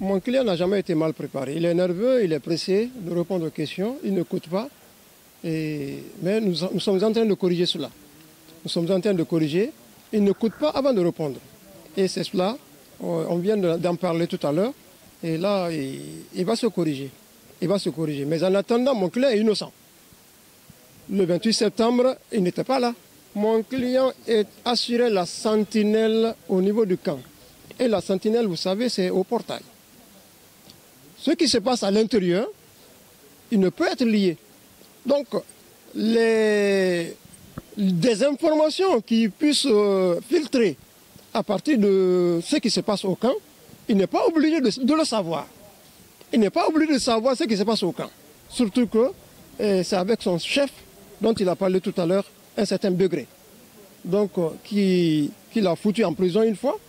Mon client n'a jamais été mal préparé. Il est nerveux, il est pressé de répondre aux questions, il n'écoute pas. Mais nous sommes en train de corriger cela. Nous sommes en train de corriger. Il n'écoute pas avant de répondre. Et c'est cela, on vient d'en parler tout à l'heure. Et là, il va se corriger. Il va se corriger. Mais en attendant, mon client est innocent. Le 28 septembre, il n'était pas là. Mon client est assuré la sentinelle au niveau du camp. Et la sentinelle, vous savez, c'est au portail. Ce qui se passe à l'intérieur, il ne peut être lié. Donc, des informations qui puissent filtrer à partir de ce qui se passe au camp, il n'est pas obligé de le savoir. Il n'est pas obligé de savoir ce qui se passe au camp. Surtout que c'est avec son chef, dont il a parlé tout à l'heure, un certain Begré. Donc, qui l'a foutu en prison une fois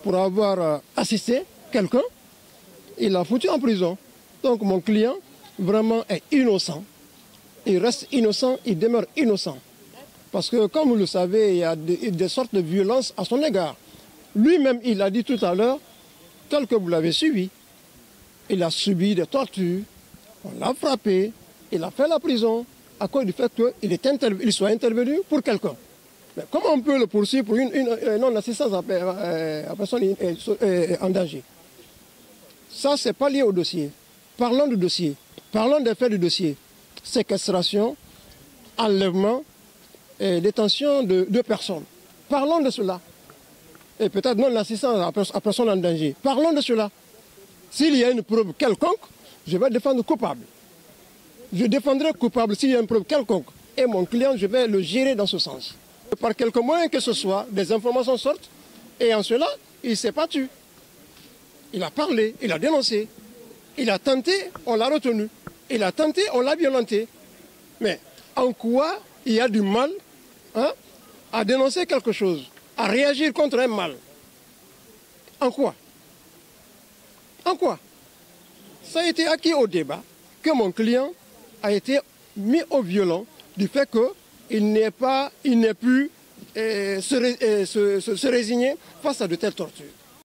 pour avoir assisté quelqu'un. Il l'a foutu en prison. Donc, mon client, vraiment, est innocent. Il reste innocent, il demeure innocent. Parce que, comme vous le savez, il y a des sortes de violences à son égard. Lui-même, il a dit tout à l'heure, tel que vous l'avez suivi, il a subi des tortures, on l'a frappé, il a fait la prison à cause du fait qu'il soit intervenu pour quelqu'un. Mais comment on peut le poursuivre pour une non-assistance à personne en danger? Ça, ce n'est pas lié au dossier. Parlons du dossier. Parlons des faits du dossier. Séquestration, enlèvement et détention de 2 personnes. Parlons de cela. Et peut-être non-assistance à personne en danger. Parlons de cela. S'il y a une preuve quelconque, je vais défendre coupable. Je défendrai coupable s'il y a une preuve quelconque. Et mon client, je vais le gérer dans ce sens. Par quelque moyen que ce soit, des informations sortent. Et en cela, il ne s'est pas tué. Il a parlé, il a dénoncé. Il a tenté, on l'a retenu. Il a tenté, on l'a violenté. Mais en quoi il y a du mal à dénoncer quelque chose, à réagir contre un mal? En quoi? En quoi? Ça a été acquis au débat que mon client a été mis au violon du fait qu'il n'ait pu se résigner face à de telles tortures.